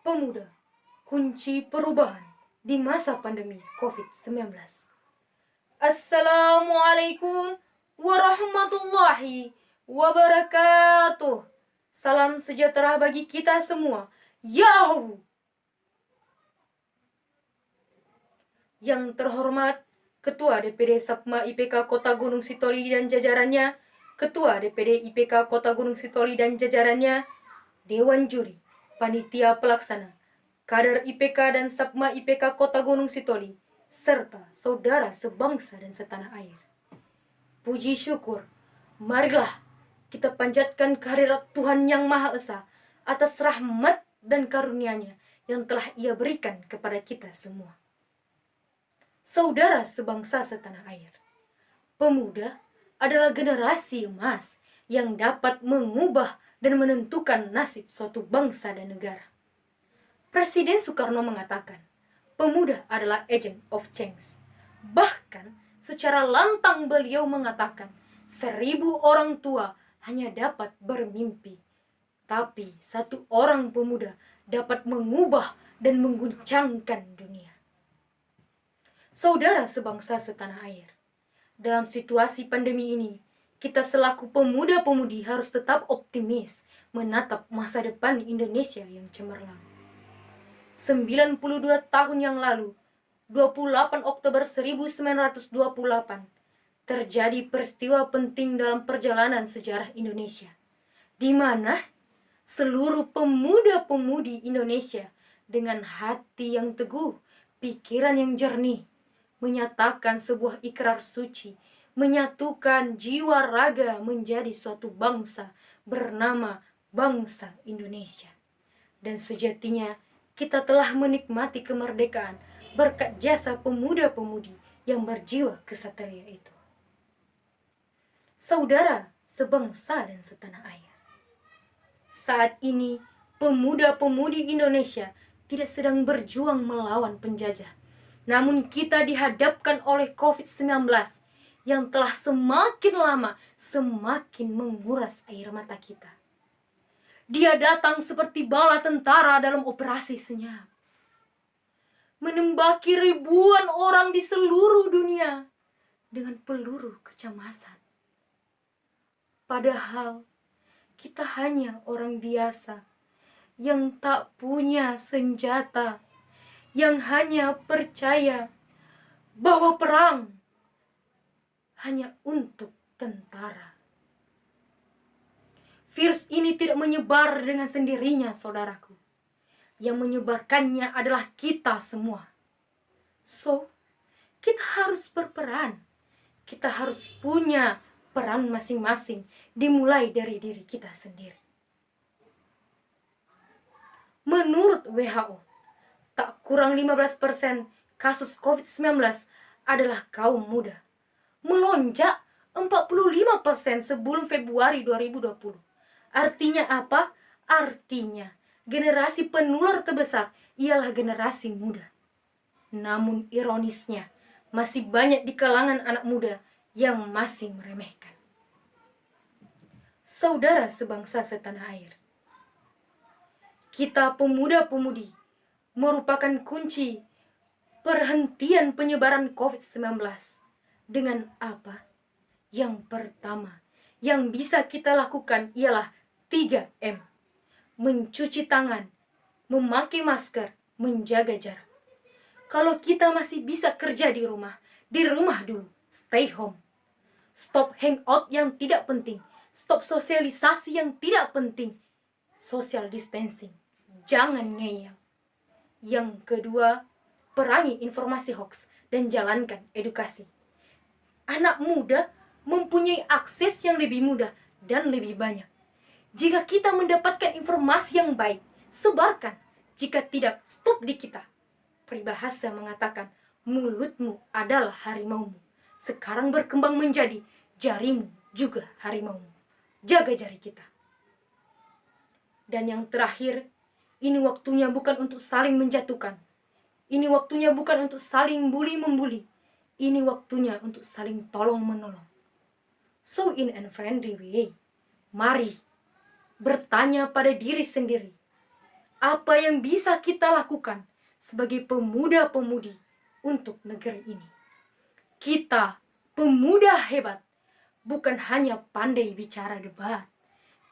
Pemuda, kunci perubahan di masa pandemi COVID-19. Assalamualaikum warahmatullahi wabarakatuh. Salam sejahtera bagi kita semua. Yahoo! Yang terhormat Ketua DPD Sapma IPK Kota Gunung Sitoli dan jajarannya, Ketua DPD IPK Kota Gunung Sitoli dan jajarannya, Dewan Juri, Panitia Pelaksana, kader IPK dan Sapma IPK Kota Gunung Sitoli, serta saudara sebangsa dan setanah air. Puji syukur, marilah kita panjatkan kehadirat Tuhan Yang Maha Esa atas rahmat dan karunia-Nya yang telah Ia berikan kepada kita semua. Saudara sebangsa setanah air, pemuda adalah generasi emas yang dapat mengubah dan menentukan nasib suatu bangsa dan negara. Presiden Soekarno mengatakan, pemuda adalah agent of change. Bahkan secara lantang beliau mengatakan, 1000 orang tua hanya dapat bermimpi, tapi 1 orang pemuda dapat mengubah dan mengguncangkan dunia. Saudara sebangsa setanah air, dalam situasi pandemi ini, kita selaku pemuda-pemudi harus tetap optimis menatap masa depan Indonesia yang cemerlang. 92 tahun yang lalu, 28 Oktober 1928, terjadi peristiwa penting dalam perjalanan sejarah Indonesia, di mana seluruh pemuda-pemudi Indonesia dengan hati yang teguh, pikiran yang jernih, menyatakan sebuah ikrar suci, menyatukan jiwa raga menjadi suatu bangsa bernama bangsa Indonesia. Dan sejatinya kita telah menikmati kemerdekaan berkat jasa pemuda-pemudi yang berjiwa kesatria itu. Saudara sebangsa dan setanah air, saat ini pemuda-pemudi Indonesia tidak sedang berjuang melawan penjajah, namun kita dihadapkan oleh COVID-19 yang telah semakin lama semakin menguras air mata kita. Dia datang seperti bala tentara dalam operasi senyap, menembaki ribuan orang di seluruh dunia dengan peluru kecemasan. Padahal kita hanya orang biasa yang tak punya senjata, yang hanya percaya bahwa perang hanya untuk tentara. Virus ini tidak menyebar dengan sendirinya, saudaraku. Yang menyebarkannya adalah kita semua. So, kita harus berperan. Kita harus punya peran masing-masing, dimulai dari diri kita sendiri. Menurut WHO, tak kurang 15% kasus COVID-19 adalah kaum muda, melonjak 45% sebelum Februari 2020. Artinya apa? Artinya generasi penular terbesar ialah generasi muda. Namun ironisnya, masih banyak di kalangan anak muda yang masih meremehkan. Saudara sebangsa setanah air, kita pemuda-pemudi merupakan kunci perhentian penyebaran COVID-19. Dengan apa? Yang pertama yang bisa kita lakukan ialah 3M. Mencuci tangan, memakai masker, menjaga jarak. Kalau kita masih bisa kerja di rumah dulu, stay home. Stop hangout yang tidak penting, stop sosialisasi yang tidak penting, social distancing, jangan ngeyel. Yang kedua, perangi informasi hoax dan jalankan edukasi. Anak muda mempunyai akses yang lebih mudah dan lebih banyak. Jika kita mendapatkan informasi yang baik, sebarkan. Jika tidak, stop di kita. Peribahasa mengatakan, mulutmu adalah harimaumu. Sekarang berkembang menjadi jarimu juga harimaumu. Jaga jari kita. Dan yang terakhir, ini waktunya bukan untuk saling menjatuhkan. Ini waktunya bukan untuk saling bully-membuli. Ini waktunya untuk saling tolong-menolong. So in a friendly way, mari bertanya pada diri sendiri, apa yang bisa kita lakukan sebagai pemuda-pemudi untuk negeri ini. Kita, pemuda hebat, bukan hanya pandai bicara debat.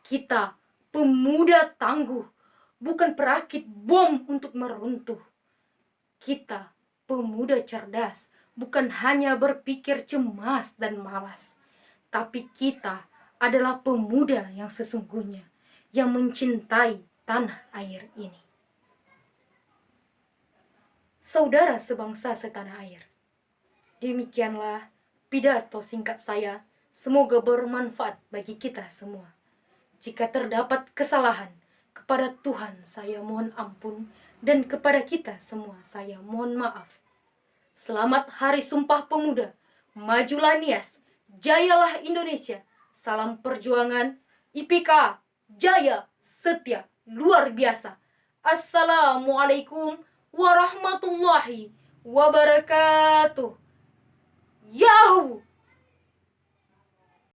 Kita, pemuda tangguh, bukan perakit bom untuk meruntuh. Kita, pemuda cerdas, bukan hanya berpikir cemas dan malas. Tapi kita adalah pemuda yang sesungguhnya, yang mencintai tanah air ini. Saudara sebangsa setanah air, demikianlah pidato singkat saya. Semoga bermanfaat bagi kita semua. Jika terdapat kesalahan, kepada Tuhan saya mohon ampun, dan kepada kita semua saya mohon maaf. Selamat Hari Sumpah Pemuda. Majulah Nias, jayalah Indonesia. Salam perjuangan, IPK, jaya, setia, luar biasa. Assalamualaikum warahmatullahi wabarakatuh. Yahoo!